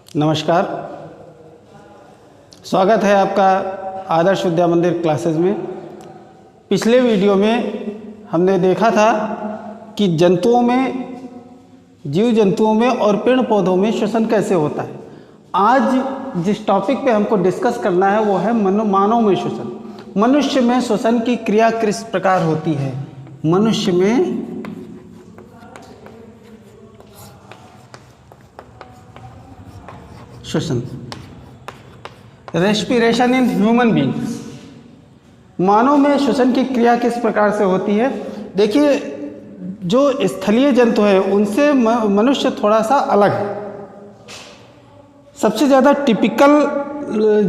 नमस्कार, स्वागत है आपका आदर्श विद्या मंदिर क्लासेस में। पिछले वीडियो में हमने देखा था कि जंतुओं में, जीव जंतुओं में और पेड़ पौधों में श्वसन कैसे होता है। आज जिस टॉपिक पे हमको डिस्कस करना है वो है मानव में श्वसन। मनुष्य में श्वसन की क्रिया किस प्रकार होती है। मनुष्य में श्वसन, रेस्पिरेशन इन ह्यूमन बींग्स। मानव में श्वसन की क्रिया किस प्रकार से होती है। देखिए, जो स्थलीय जंतु है उनसे मनुष्य थोड़ा सा अलग है। सबसे ज़्यादा टिपिकल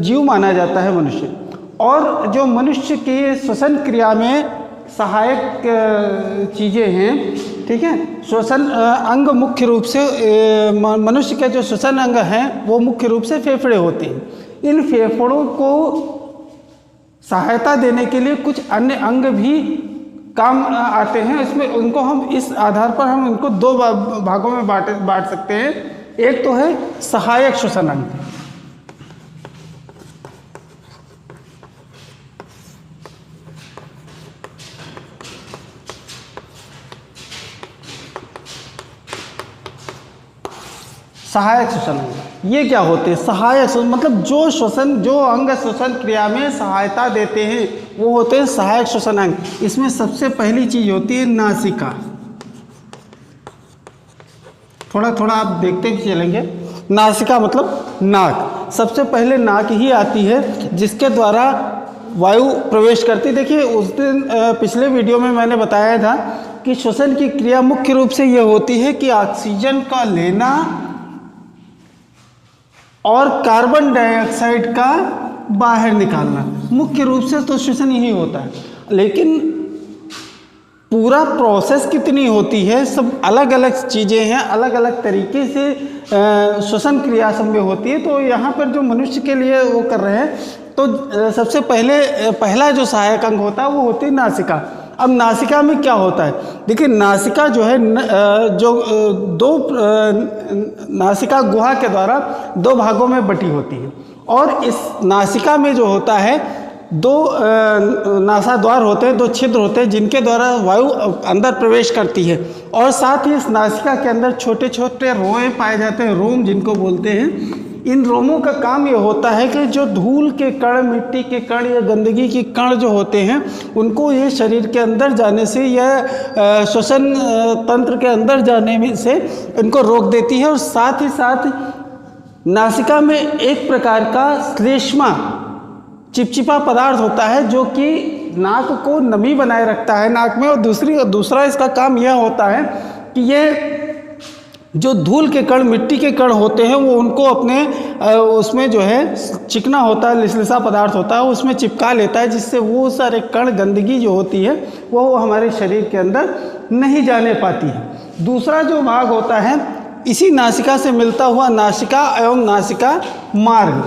जीव माना जाता है मनुष्य, और जो मनुष्य की श्वसन क्रिया में सहायक चीज़ें हैं, ठीक है। श्वसन अंग मुख्य रूप से मनुष्य के जो श्वसन अंग हैं वो मुख्य रूप से फेफड़े होते हैं। इन फेफड़ों को सहायता देने के लिए कुछ अन्य अंग भी काम आते हैं। इसमें उनको हम इस आधार पर हम इनको दो भागों में बांट सकते हैं। एक तो है सहायक श्वसन अंग। सहायक श्वसन अंग ये क्या होते हैं। सहायक मतलब जो अंग श्वसन क्रिया में सहायता देते हैं वो होते हैं सहायक श्वसन अंग। इसमें सबसे पहली चीज होती है नासिका। थोड़ा थोड़ा आप देखते चलेंगे। नासिका मतलब नाक। सबसे पहले नाक ही आती है जिसके द्वारा वायु प्रवेश करती। देखिए, उस दिन पिछले वीडियो में मैंने बताया था कि श्वसन की क्रिया मुख्य रूप से ये होती है कि ऑक्सीजन का लेना और कार्बन डाइऑक्साइड का बाहर निकालना। मुख्य रूप से तो श्वसन यही होता है, लेकिन पूरा प्रोसेस कितनी होती है, सब अलग अलग चीज़ें हैं, अलग अलग तरीके से श्वसन क्रिया सब में होती है। तो यहाँ पर जो मनुष्य के लिए वो कर रहे हैं, तो सबसे पहला जो सहायक अंग होता है वो होती है नासिका। अब नासिका में क्या होता है। देखिए, नासिका जो है नासिका गुहा के द्वारा दो भागों में बटी होती है, और इस नासिका में जो होता है दो नासाद्वार होते हैं, दो छिद्र होते हैं जिनके द्वारा वायु अंदर प्रवेश करती है। और साथ ही इस नासिका के अंदर छोटे छोटे रोए पाए जाते हैं, रोम जिनको बोलते हैं। इन रोमों का काम ये होता है कि जो धूल के कण, मिट्टी के कण या गंदगी के कण जो होते हैं उनको ये शरीर के अंदर जाने से या श्वसन तंत्र के अंदर जाने में से इनको रोक देती है। और साथ ही साथ नासिका में एक प्रकार का श्लेष्मा चिपचिपा पदार्थ होता है जो कि नाक को नमी बनाए रखता है नाक में। और दूसरा इसका काम यह होता है कि ये जो धूल के कण, मिट्टी के कण होते हैं वो उनको अपने उसमें जो है चिकना होता है, लिसलिसा पदार्थ होता है, उसमें चिपका लेता है, जिससे वो सारे कण, गंदगी जो होती है वो हमारे शरीर के अंदर नहीं जाने पाती है। दूसरा जो भाग होता है इसी नासिका से मिलता हुआ नासिका एवं नासिका मार्ग।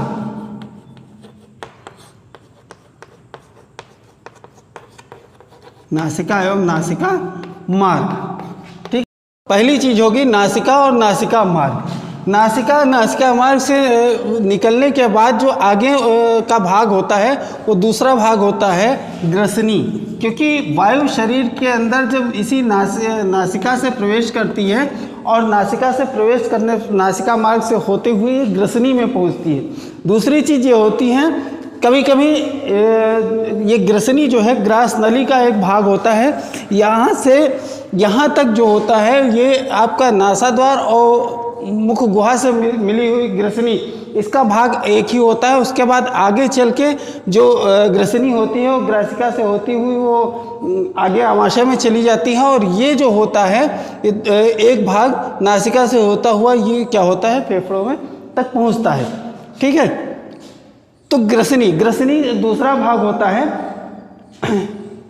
नासिका एवं नासिका मार्ग, ठीक। पहली चीज होगी नासिका और नासिका मार्ग। नासिका मार्ग से निकलने के बाद जो आगे का भाग होता है वो दूसरा भाग होता है ग्रसनी। क्योंकि वायु शरीर के अंदर जब इसी नासिका से प्रवेश करती है और नासिका से प्रवेश करने नासिका मार्ग से होते हुए ग्रसनी में पहुंचती है। दूसरी चीज़ ये होती है, कभी कभी ये ग्रसनी जो है ग्रास नली का एक भाग होता है। यहाँ से यहाँ तक जो होता है ये आपका नासाद्वार और मुख गुहा से मिली हुई ग्रसनी, इसका भाग एक ही होता है। उसके बाद आगे चल के जो ग्रसनी होती है वो ग्रासिका से होती हुई वो आगे आमाशय में चली जाती है। और ये जो होता है एक भाग नासिका से होता हुआ ये क्या होता है, फेफड़ों में तक पहुँचता है, ठीक है। तो ग्रसनी दूसरा भाग होता है,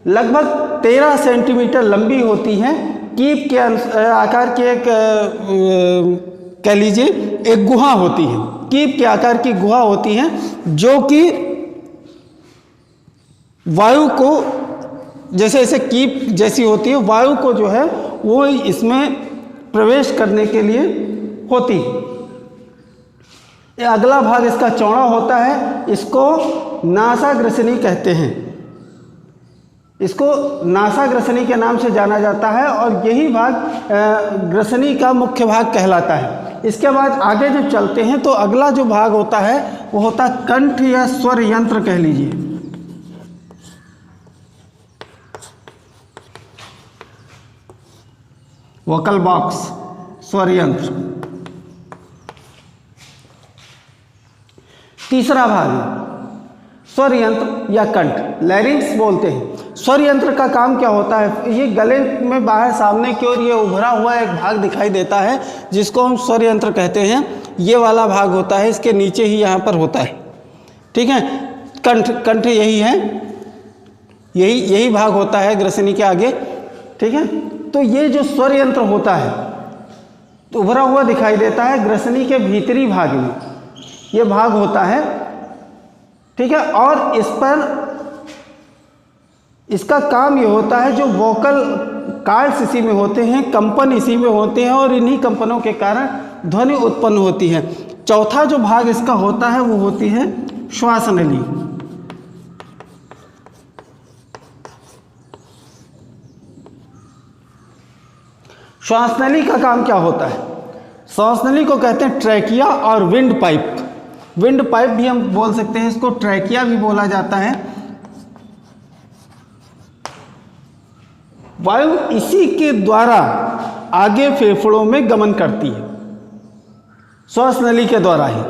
लगभग 13 सेंटीमीटर लंबी होती है। कीप के आकार की एक कह लीजिए एक गुहा होती है, कीप के आकार की गुहा होती है जो कि वायु को जैसे जैसे कीप जैसी होती है, वायु को जो है वो इसमें प्रवेश करने के लिए होती है। ये अगला भाग इसका चौड़ा होता है, इसको नासा ग्रसनी कहते हैं। इसको नासा ग्रसनी के नाम से जाना जाता है और यही भाग ग्रसनी का मुख्य भाग कहलाता है। इसके बाद आगे जब चलते हैं तो अगला जो भाग होता है वो होता है कंठ या स्वर यंत्र कह लीजिए। वोकल बॉक्स, स्वर यंत्र। तीसरा भाग है स्वर यंत्र या कंठ, लैरिंक्स बोलते हैं। स्वर यंत्र का काम क्या होता है? ये गले में बाहर सामने की ओर ये उभरा हुआ एक भाग दिखाई देता है जिसको हम स्वर यंत्र कहते हैं। ये वाला भाग होता है, इसके नीचे ही यहाँ पर होता है, ठीक है। कंठ यही है, यही भाग होता है ग्रसनी के आगे, ठीक है। तो ये जो स्वर यंत्र होता है तो उभरा हुआ दिखाई देता है ग्रसनी के भीतरी भाग में ये भाग होता है, ठीक है। और इस पर इसका काम ये होता है, जो वोकल कार्ड्स इसी में होते हैं, कंपन इसी में होते हैं और इन्हीं कंपनों के कारण ध्वनि उत्पन्न होती है। चौथा जो भाग इसका होता है वो होती है श्वास नली। श्वास नली का काम क्या होता है? श्वास नली को कहते हैं ट्रैकिया और विंड पाइप। विंड पाइप भी हम बोल सकते हैं, इसको ट्रैकिया भी बोला जाता है। वायु इसी के द्वारा आगे फेफड़ों में गमन करती है, श्वास नली के द्वारा ही।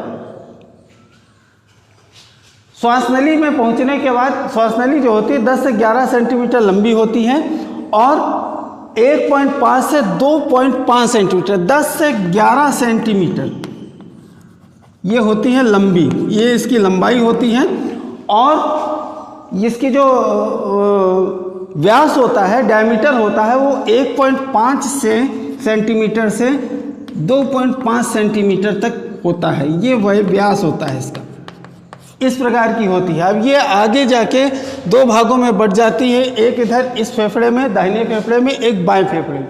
श्वास नली में पहुंचने के बाद श्वास नली जो होती है 10 से 11 सेंटीमीटर लंबी होती है और 1.5 से 2.5 सेंटीमीटर, 10 से 11 सेंटीमीटर ये होती है लंबी, ये इसकी लंबाई होती है। और इसकी जो व्यास होता है, डायमीटर होता है, वो 1.5 सेंटीमीटर से 2.5 सेंटीमीटर तक होता है। ये वही व्यास होता है इसका, इस प्रकार की होती है। अब ये आगे जाके दो भागों में बढ़ जाती है, एक इधर इस फेफड़े में, दाहिने फेफड़े में, एक बाएं फेफड़े में,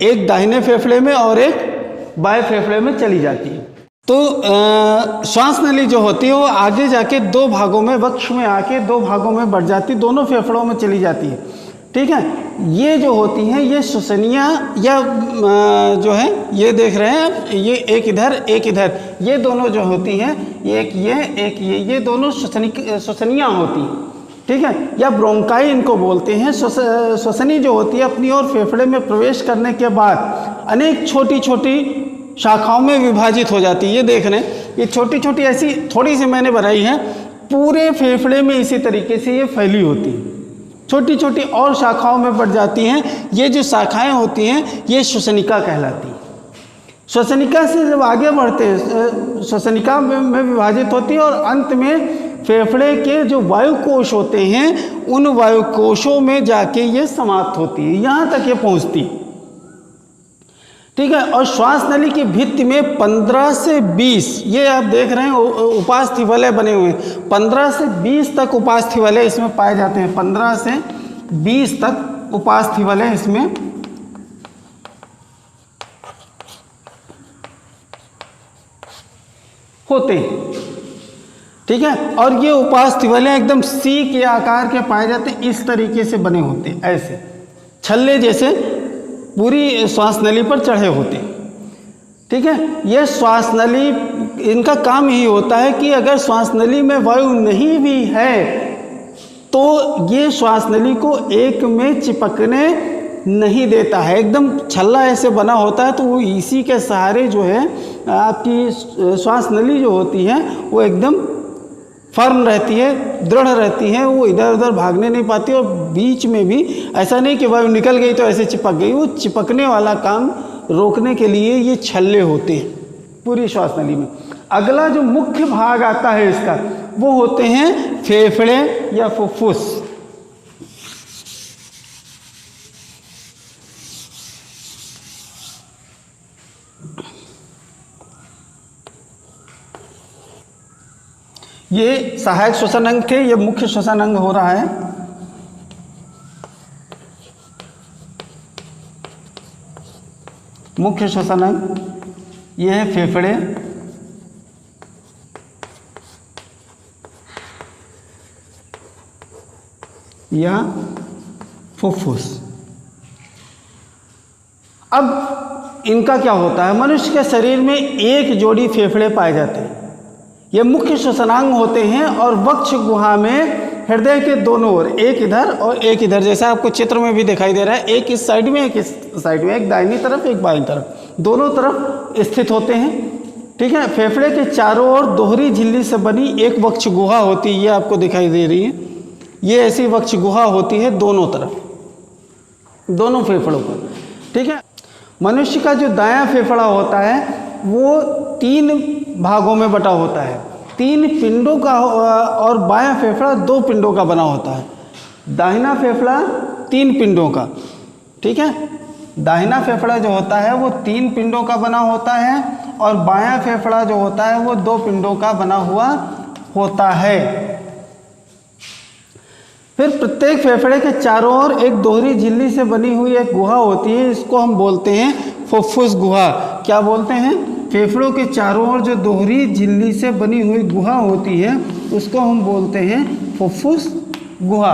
एक दाहिने फेफड़े में और एक बाएं फेफड़े में चली जाती है। तो श्वास नली जो होती है वो आगे जाके दो भागों में, वक्ष में आके दो भागों में बढ़ जाती, दोनों फेफड़ों में चली जाती है, ठीक है। ये जो होती हैं ये श्वसनिया या जो है ये देख रहे हैं, ये एक इधर एक इधर, ये दोनों जो होती हैं, एक ये दोनों श्वसनिया होती हैं, ठीक है, या ब्रोंकाई इनको बोलते हैं। श्वसनी जो होती है अपनी ओर फेफड़े में प्रवेश करने के बाद अनेक छोटी छोटी शाखाओं में विभाजित हो जाती है। ये देख रहे हैं, ये छोटी छोटी ऐसी थोड़ी सी मैंने बनाई है, पूरे फेफड़े में इसी तरीके से ये फैली होती है, छोटी छोटी और शाखाओं में बढ़ जाती हैं। ये जो शाखाएं होती हैं ये श्वसनिका कहलाती हैं। श्वसनिका से जब आगे बढ़ते हैं, श्वसनिका में विभाजित होती है और अंत में फेफड़े के जो वायु कोश होते हैं उन वायु कोशों में जाके ये समाप्त होती है, यहाँ तक ये पहुँचती है, ठीक है। और श्वास नली की भित्ति में 15 से 20, ये आप देख रहे हैं उपास्थि वलय बने हुए हैं, 15 से 20 तक उपास्थि वलय इसमें पाए जाते हैं। 15 से 20 तक उपास्थि वलय इसमें होते हैं, ठीक है। और ये उपास्थि वलय एकदम सी के आकार के पाए जाते हैं, इस तरीके से बने होते हैं, ऐसे छल्ले जैसे पूरी श्वास नली पर चढ़े होते, ठीक है। ये श्वास नली, इनका काम यही होता है कि अगर श्वास नली में वायु नहीं भी है तो ये श्वास नली को एक में चिपकने नहीं देता है, एकदम छल्ला ऐसे बना होता है, तो वो इसी के सहारे जो है आपकी श्वास नली जो होती है वो एकदम फर्म रहती है, दृढ़ रहती है, वो इधर उधर भागने नहीं पाती। और बीच में भी ऐसा नहीं कि वायु निकल गई तो ऐसे चिपक गई, वो चिपकने वाला काम रोकने के लिए ये छल्ले होते हैं पूरी श्वास नली में। अगला जो मुख्य भाग आता है इसका वो होते हैं फेफड़े या फुफ्फुस। ये सहायक श्वसन अंग थे, ये मुख्य श्वसन अंग हो रहा है। मुख्य श्वसन अंग ये है फेफड़े या फुफ्फुस। अब इनका क्या होता है, मनुष्य के शरीर में एक जोड़ी फेफड़े पाए जाते हैं। ये मुख्य श्वसनांग होते हैं और वक्ष गुहा में हृदय के दोनों ओर, एक इधर और एक इधर, जैसा आपको चित्र में भी दिखाई दे रहा है, एक इस साइड में एक इस साइड में, एक दाहिनी तरफ एक बाईं तरफ, दोनों तरफ स्थित होते हैं। ठीक है। फेफड़े के चारों ओर दोहरी झिल्ली से बनी एक वक्ष गुहा होती है, ये आपको दिखाई दे रही है। ये ऐसी वक्ष गुहा होती है दोनों तरफ, दोनों फेफड़ों पर। ठीक है। मनुष्य का जो दायां फेफड़ा होता है वो 3 भागों में बटा होता है, 3 पिंडों का, और बायां फेफड़ा 2 पिंडों का बना होता है। दाहिना फेफड़ा 3 पिंडों का, ठीक है, दाहिना फेफड़ा जो होता है वो 3 पिंडों का बना होता है, और बायां फेफड़ा जो होता है वो 2 पिंडों का बना हुआ होता है। फिर प्रत्येक फेफड़े के चारों ओर एक दोहरी झिल्ली से बनी हुई एक गुहा होती है, इसको हम बोलते हैं फुफ्फुस गुहा। क्या बोलते हैं? फेफड़ों के चारों ओर जो दोहरी झिल्ली से बनी हुई गुहा होती है उसको हम बोलते हैं फुफ्फुस गुहा।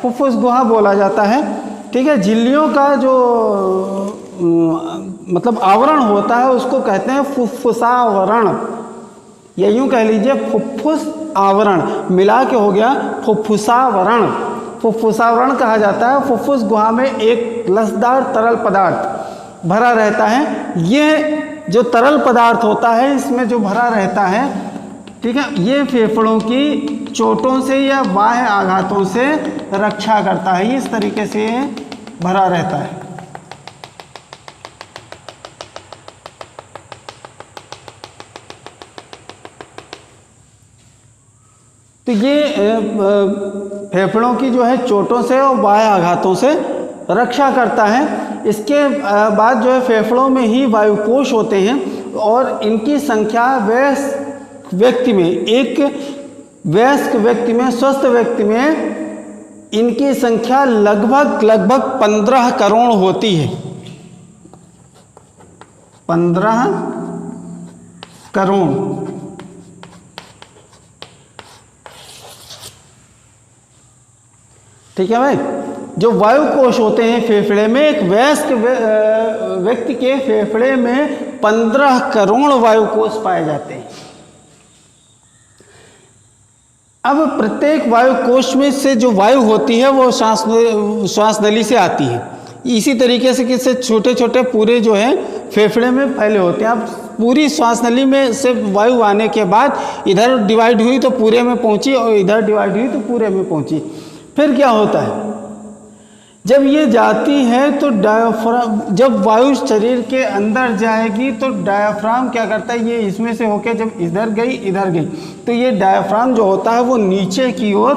फुफ्फुस गुहा बोला जाता है। ठीक है। झिल्लियों का जो मतलब आवरण होता है उसको कहते हैं फुफ्फुसावरण, या यूँ कह लीजिए फुफ्फुस आवरण, मिला के हो गया फुफ्फुसावरण। फुफ्फुसावरण कहा जाता है। फुफ्फुस गुहा में एक लसदार तरल पदार्थ भरा रहता है। ये जो तरल पदार्थ होता है इसमें जो भरा रहता है, ठीक है, ये फेफड़ों की चोटों से या बाह्य आघातों से रक्षा करता है। इस तरीके से ये भरा रहता है। तो ये फेफड़ों की जो है चोटों से और बाह्य आघातों से रक्षा करता है। इसके बाद जो है फेफड़ों में ही वायुकोश होते हैं और इनकी संख्या वयस्क व्यक्ति में, एक वयस्क व्यक्ति में, स्वस्थ व्यक्ति में इनकी संख्या लगभग 15 करोड़ होती है। 15 करोड़। ठीक है भाई। जो वायुकोश होते हैं फेफड़े में, एक वयस्क व्यक्ति के फेफड़े में 15 करोड़ वायुकोश पाए जाते हैं। अब प्रत्येक वायुकोश में से जो वायु होती है वो श्वास नली से आती है। इसी तरीके से किससे छोटे छोटे पूरे जो है फेफड़े में फैले होते हैं। अब पूरी श्वास नली में से वायु आने के बाद इधर डिवाइड हुई तो पूरे में पहुंची, और इधर डिवाइड हुई तो पूरे में पहुंची। फिर क्या होता है, जब ये जाती है तो डायाफ्राम, जब वायु शरीर के अंदर जाएगी तो डायाफ्राम क्या करता है, ये इसमें से होकर जब इधर गई तो ये डायाफ्राम जो होता है वो नीचे की ओर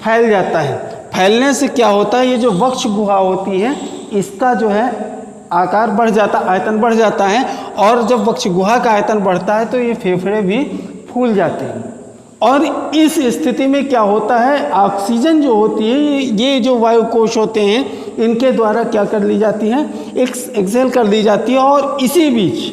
फैल जाता है। फैलने से क्या होता है, ये जो वक्ष गुहा होती है इसका जो है आकार बढ़ जाता, आयतन बढ़ जाता है, और जब वक्ष गुहा का आयतन बढ़ता है तो ये फेफड़े भी फूल जाते हैं। और इस स्थिति में क्या होता है, ऑक्सीजन जो होती है ये जो वायुकोश होते हैं इनके द्वारा क्या कर ली जाती है, एक्सहेल कर ली जाती है, और इसी बीच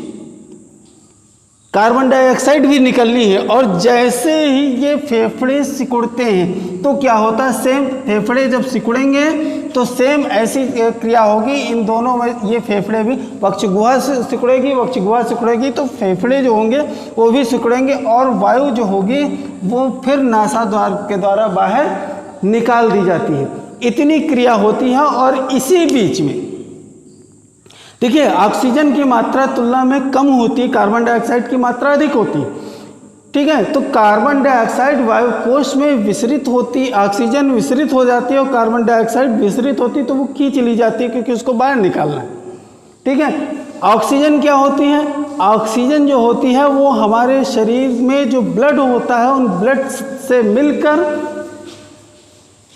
कार्बन डाइऑक्साइड भी निकलनी है। और जैसे ही ये फेफड़े सिकुड़ते हैं तो क्या होता है, सेम फेफड़े जब सिकुड़ेंगे तो सेम ऐसी क्रिया होगी इन दोनों में। ये फेफड़े भी वक्ष गुहा से सिकुड़ेगी, वक्ष गुहा सिकुड़ेगी तो फेफड़े जो होंगे वो भी सिकुड़ेंगे, और वायु जो होगी वो फिर नासा द्वार के द्वारा बाहर निकाल दी जाती है। इतनी क्रिया होती है। और इसी बीच में देखिए ऑक्सीजन की मात्रा तुलना में कम होती है, कार्बन डाइऑक्साइड की मात्रा अधिक होती है। ठीक है। तो कार्बन डाइऑक्साइड वायुकोश में विसरित होती, ऑक्सीजन विसरित हो जाती है और कार्बन डाइऑक्साइड विसरित होती तो वो खींच ली जाती है क्योंकि उसको बाहर निकालना है। ठीक है। ऑक्सीजन क्या होती है, ऑक्सीजन जो होती है वो हमारे शरीर में जो ब्लड होता है उन ब्लड से मिलकर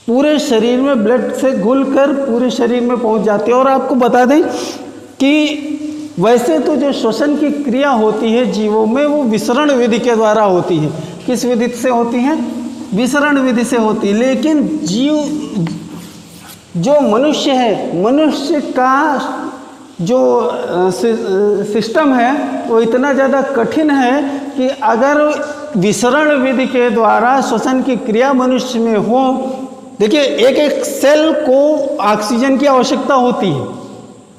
पूरे शरीर में, ब्लड से घुलकर पूरे शरीर में पहुंच जाती है। और आपको बता दें कि वैसे तो जो श्वसन की क्रिया होती है जीवों में वो विसरण विधि के द्वारा होती है। किस विधि से होती है, विसरण विधि से होती है। लेकिन जीव जो मनुष्य है, मनुष्य का जो सिस्टम है वो इतना ज़्यादा कठिन है कि अगर विसरण विधि के द्वारा श्वसन की क्रिया मनुष्य में हो देखिए एक एक सेल को ऑक्सीजन की आवश्यकता होती है।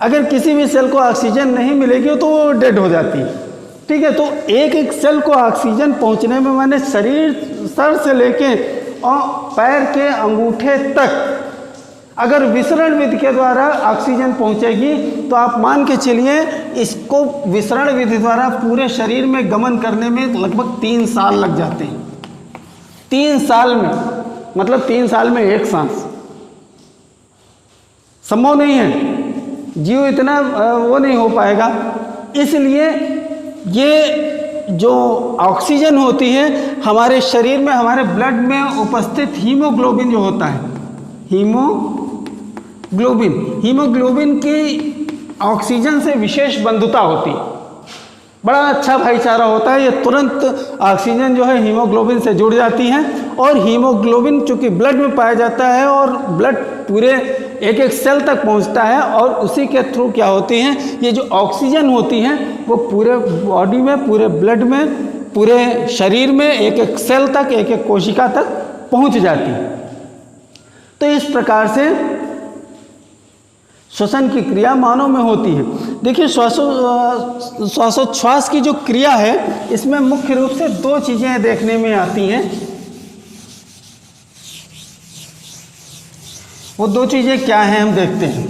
अगर किसी भी सेल को ऑक्सीजन नहीं मिलेगी तो वो डेड हो जाती है। ठीक है, तो एक एक सेल को ऑक्सीजन पहुंचने में माने शरीर सर से लेके और पैर के अंगूठे तक अगर विसरण विधि के द्वारा ऑक्सीजन पहुंचेगी तो आप मान के चलिए इसको विसरण विधि द्वारा पूरे शरीर में गमन करने में लगभग 3 साल लग जाते हैं। 3 साल में, मतलब 3 साल में एक सांस संभव नहीं है, जीव इतना वो नहीं हो पाएगा। इसलिए ये जो ऑक्सीजन होती है हमारे शरीर में, हमारे ब्लड में उपस्थित हीमोग्लोबिन जो होता है, हीमोग्लोबिन की ऑक्सीजन से विशेष बंधुता होती है, बड़ा अच्छा भाईचारा होता है। ये तुरंत ऑक्सीजन जो है हीमोग्लोबिन से जुड़ जाती है और हीमोग्लोबिन चूँकि ब्लड में पाया जाता है और ब्लड पूरे एक एक सेल तक पहुंचता है और उसी के थ्रू क्या होती हैं, ये जो ऑक्सीजन होती हैं वो पूरे बॉडी में, पूरे ब्लड में, पूरे शरीर में एक एक सेल तक, एक एक कोशिका तक पहुंच जाती है। तो इस प्रकार से श्वसन की क्रिया मानव में होती है। देखिए श्वासोच्छ्वास की जो क्रिया है इसमें मुख्य रूप से 2 चीज़ें देखने में आती हैं। वो 2 चीज़ें क्या हैं हम देखते हैं।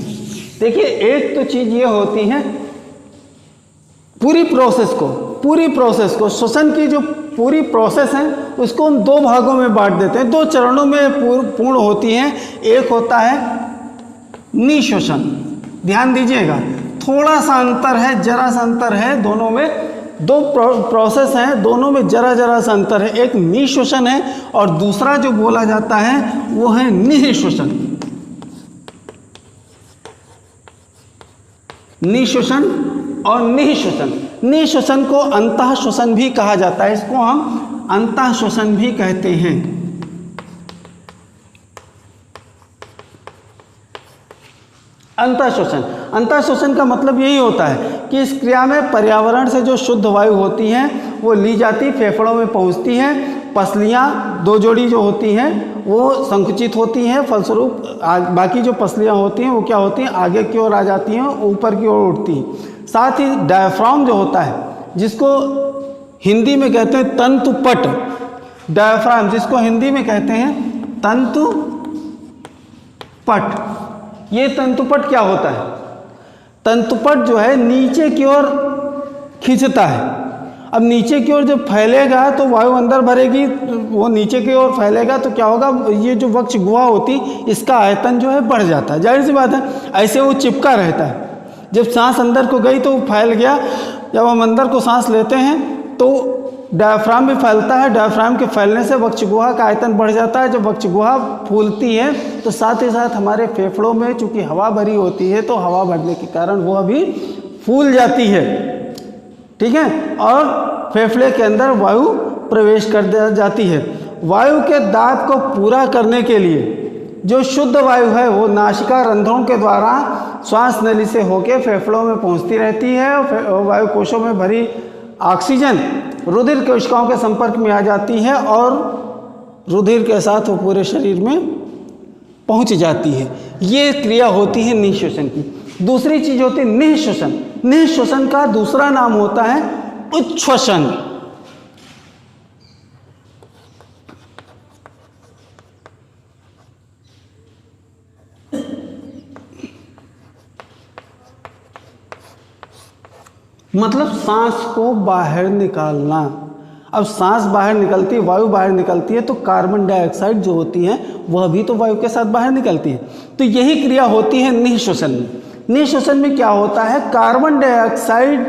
देखिए एक तो चीज़ ये होती है पूरी प्रोसेस को श्वसन की जो पूरी प्रोसेस है उसको हम 2 भागों में बांट देते हैं, 2 चरणों में पूर्ण होती हैं। एक होता है निश्वसन, ध्यान दीजिएगा थोड़ा सा अंतर है, जरा सा अंतर है, दोनों में 2 प्रोसेस हैं, दोनों में जरा सा अंतर है। एक निश्वसन है और दूसरा जो बोला जाता है वो है निःश्वसन। निःश्वसन और निःश्वसन, निःश्वसन को अंतः श्वसन भी कहा जाता है, इसको हम अंतः श्वसन भी कहते हैं। अंतः श्वसन का मतलब यही होता है कि इस क्रिया में पर्यावरण से जो शुद्ध वायु होती है वो ली जाती, फेफड़ों में पहुंचती है, पसलियाँ 2 जोड़ी जो होती हैं वो संकुचित होती हैं, फलस्वरूप बाकी जो पसलियाँ होती हैं वो क्या होती हैं, आगे की ओर आ जाती हैं, ऊपर की ओर उठती हैं। साथ ही डायफ्राम जो होता है जिसको हिंदी में कहते हैं तंतुपट, डायफ्राम जिसको हिंदी में कहते हैं तंतुपट, ये तंतुपट क्या होता है, तंतुपट जो है नीचे की ओर खींचता है। अब नीचे की ओर जब फैलेगा तो वायु अंदर भरेगी, वो नीचे की ओर फैलेगा तो क्या होगा, ये जो वक्ष गुहा होती इसका आयतन जो है बढ़ जाता है, जाहिर सी बात है, ऐसे वो चिपका रहता है। जब सांस अंदर को गई तो वो फैल गया, जब हम अंदर को सांस लेते हैं तो डायफ्राम भी फैलता है, डायफ्राम के फैलने से वक्ष गुहा का आयतन बढ़ जाता है। जब वक्ष गुहा फूलती है तो साथ ही साथ हमारे फेफड़ों में चूँकि हवा भरी होती है तो हवा भरने के कारण वह भी फूल जाती है, ठीक है, और फेफड़े के अंदर वायु प्रवेश कर जाती है। वायु के दाब को पूरा करने के लिए जो शुद्ध वायु है वो नासिका रंध्रों के द्वारा श्वास नली से होकर फेफड़ों में पहुंचती रहती है और वायु कोशों में भरी ऑक्सीजन रुधिर कोशिकाओं के संपर्क में आ जाती है और रुधिर के साथ वो पूरे शरीर में पहुंच जाती है। ये क्रिया होती है निःश्वसन की। दूसरी चीज होती है निःश्वसन। निःश्वसन का दूसरा नाम होता है उच्छ्वसन। मतलब सांस को बाहर निकालना। अब सांस बाहर निकलती है, वायु बाहर निकलती है तो कार्बन डाइऑक्साइड जो होती है वह भी तो वायु के साथ बाहर निकलती है। तो यही क्रिया होती है निःश्वसन में। निःश्वसन में क्या होता है, कार्बन डाइऑक्साइड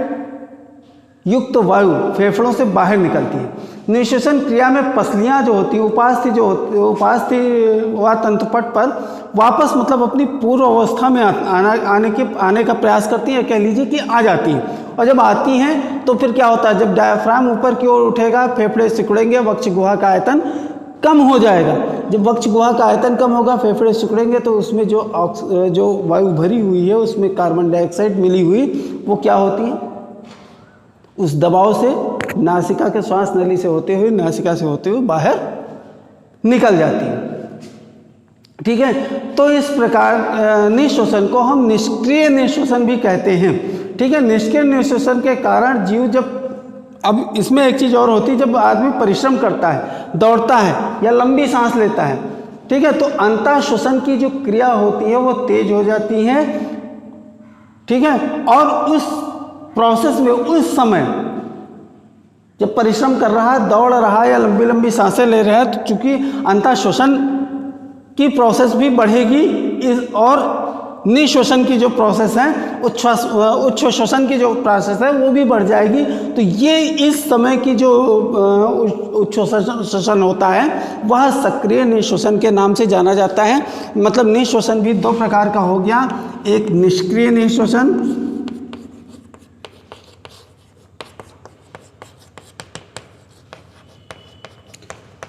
युक्त वायु फेफड़ों से बाहर निकलती है। निःश्वसन क्रिया में पसलियाँ जो होती हैं, उपास्थि व तंतुपट पर वापस मतलब अपनी पूर्व अवस्था में आने का प्रयास करती हैं, कह लीजिए कि आ जाती हैं। और जब आती हैं तो फिर क्या होता है, जब डायफ्राम ऊपर की ओर उठेगा, फेफड़े सिकुड़ेंगे, वक्ष गुहा का आयतन कम हो जाएगा। जब वक्ष गुहा का आयतन कम होगा, फेफड़े सिकुड़ेंगे तो उसमें जो वायु भरी हुई है उसमें कार्बन डाइऑक्साइड मिली हुई वो क्या होती है, उस दबाव से नासिका के श्वास नली से होते हुए, नासिका से होते हुए बाहर निकल जाती है। ठीक है। तो इस प्रकार निःश्वसन को हम निष्क्रिय निःश्वसन भी कहते हैं। ठीक है। निष्क्रिय निःश्वसन के कारण जीव जब, अब इसमें एक चीज़ और होती है, जब आदमी परिश्रम करता है, दौड़ता है या लंबी सांस लेता है, ठीक है, तो अंतः श्वसन की जो क्रिया होती है वो तेज हो जाती है। ठीक है। और उस प्रोसेस में, उस समय जब परिश्रम कर रहा है, दौड़ रहा है या लंबी लंबी सांसें ले रहा है, तो चूंकि अंतः श्वसन की प्रोसेस भी बढ़ेगी और निःश्वसन की जो प्रोसेस है, उच्च श्वसन की जो प्रोसेस है वो भी बढ़ जाएगी। तो ये इस समय की जो उच्च श्वसन होता है वह सक्रिय निःश्वसन के नाम से जाना जाता है। मतलब निःश्वसन भी दो प्रकार का हो गया, एक निष्क्रिय निःश्वसन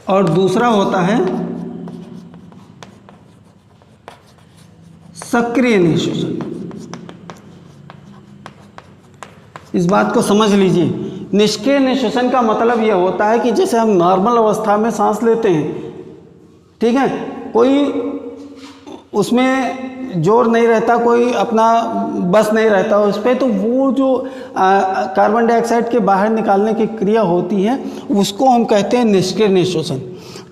और दूसरा होता है सक्रिय निःश्वसन। इस बात को समझ लीजिए। निष्क्रिय निःश्वसन का मतलब यह होता है कि जैसे हम नॉर्मल अवस्था में सांस लेते हैं, ठीक है, कोई उसमें जोर नहीं रहता, कोई अपना बस नहीं रहता उस पर, तो वो जो कार्बन डाइऑक्साइड के बाहर निकालने की क्रिया होती है उसको हम कहते हैं निष्क्रिय निःश्वसन।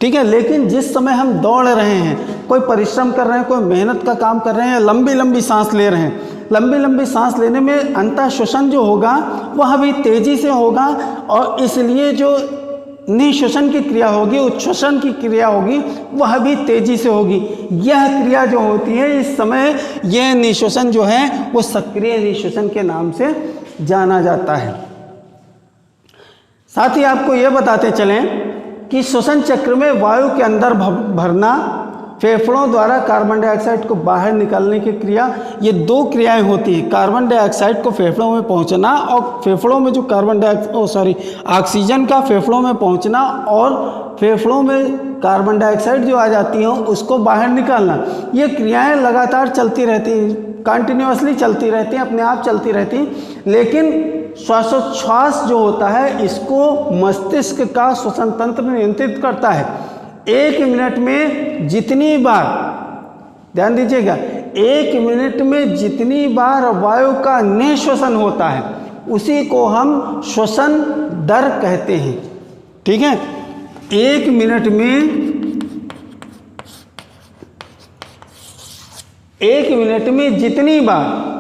ठीक है। लेकिन जिस समय हम दौड़ रहे हैं, कोई परिश्रम कर रहे हैं, कोई मेहनत का काम कर रहे हैं, लंबी लंबी सांस ले रहे हैं, लंबी लंबी सांस लेने में अंतः श्वसन जो होगा वह भी तेजी से होगा और इसलिए जो निःश्वसन की क्रिया होगी, उच्छ्वसन की क्रिया होगी, वह भी तेजी से होगी। यह क्रिया जो होती है इस समय, यह निःश्वसन जो है वो सक्रिय निःश्वसन के नाम से जाना जाता है। साथ ही आपको यह बताते चलें कि श्वसन चक्र में वायु के अंदर भरना, फेफड़ों द्वारा कार्बन डाइऑक्साइड को बाहर निकालने की क्रिया, ये दो क्रियाएं होती हैं। कार्बन डाइऑक्साइड को फेफड़ों में पहुंचना और फेफड़ों में जो ऑक्सीजन का फेफड़ों में पहुंचना और फेफड़ों में कार्बन डाइऑक्साइड जो आ जाती है उसको बाहर निकालना, ये क्रियाएं लगातार चलती रहती हैं, कंटिन्यूअसली चलती रहती हैं, अपने आप चलती रहती हैं। लेकिन श्वासोच्छ्वास जो होता है इसको मस्तिष्क का श्वसन तंत्र नियंत्रित करता है। 1 मिनट में जितनी बार, ध्यान दीजिएगा, 1 मिनट में जितनी बार वायु का निःश्वसन होता है उसी को हम श्वसन दर कहते हैं। ठीक है। 1 मिनट में जितनी बार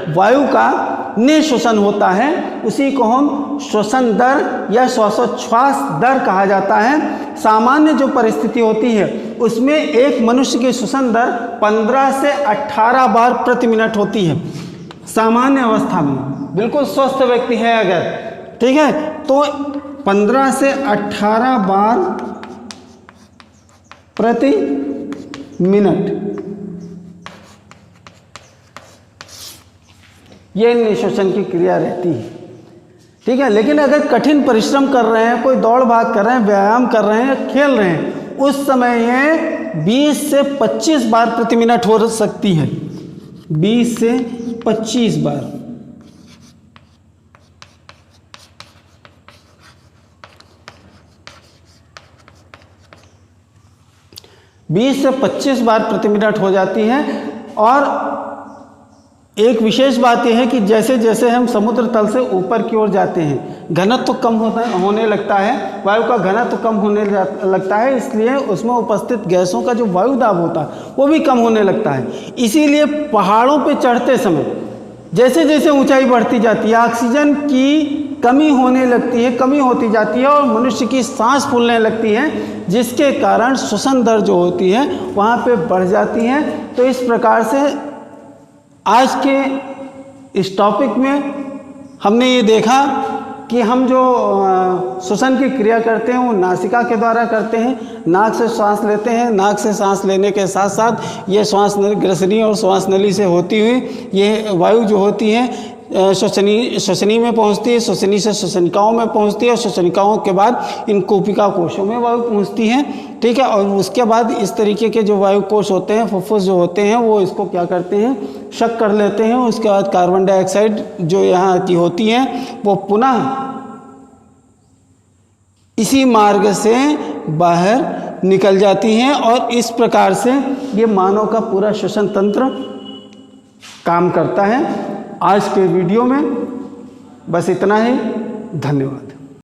वायु का निःश्वसन होता है उसी को हम श्वसन दर या श्वासोच्छ्वास दर कहा जाता है। सामान्य जो परिस्थिति होती है उसमें एक मनुष्य की श्वसन दर 15 से 18 बार प्रति मिनट होती है। सामान्य अवस्था में बिल्कुल स्वस्थ व्यक्ति है अगर, ठीक है, तो 15 से 18 बार प्रति मिनट ये निःश्वसन की क्रिया रहती है। ठीक है। लेकिन अगर कठिन परिश्रम कर रहे हैं, कोई दौड़ भाग कर रहे हैं, व्यायाम कर रहे हैं, खेल रहे हैं, उस समय ये 20 से 25 बार प्रति मिनट हो सकती है। 20 से 25 बार। बीस से 25 बार प्रति मिनट हो जाती है। और एक विशेष बात यह है कि जैसे जैसे हम समुद्र तल से ऊपर की ओर जाते हैं घनत्व तो कम होने लगता है, वायु का घनत्व तो कम होने लगता है, इसलिए उसमें उपस्थित गैसों का जो वायु दाब होता है वो भी कम होने लगता है। इसीलिए पहाड़ों पे चढ़ते समय जैसे जैसे ऊंचाई बढ़ती जाती है ऑक्सीजन की कमी होने लगती है, कमी होती जाती है और मनुष्य की सांस फूलने लगती है, जिसके कारण श्वसन दर जो होती है वहाँ पे बढ़ जाती है। तो इस प्रकार से आज के इस टॉपिक में हमने ये देखा कि हम जो श्वसन की क्रिया करते हैं वो नासिका के द्वारा करते हैं, नाक से श्वास लेते हैं, नाक से सांस लेने के साथ साथ ये श्वास ग्रसनी और श्वास नली से होती हुई ये वायु जो होती है श्वसनी में पहुंचती है, श्वसनी से श्वसनिकाओं में पहुंचती है और श्वसनिकाओं के बाद इन कोशिका कोशों में वायु पहुंचती है। ठीक है। और उसके बाद इस तरीके के जो वायु कोश होते हैं, फुफ्फुस जो होते हैं, वो इसको क्या करते हैं, शक कर लेते हैं। उसके बाद कार्बन डाइऑक्साइड जो यहाँ की होती है वो पुनः इसी मार्ग से बाहर निकल जाती हैं और इस प्रकार से ये मानव का पूरा श्वसन तंत्र काम करता है। आज के वीडियो में बस इतना ही। धन्यवाद।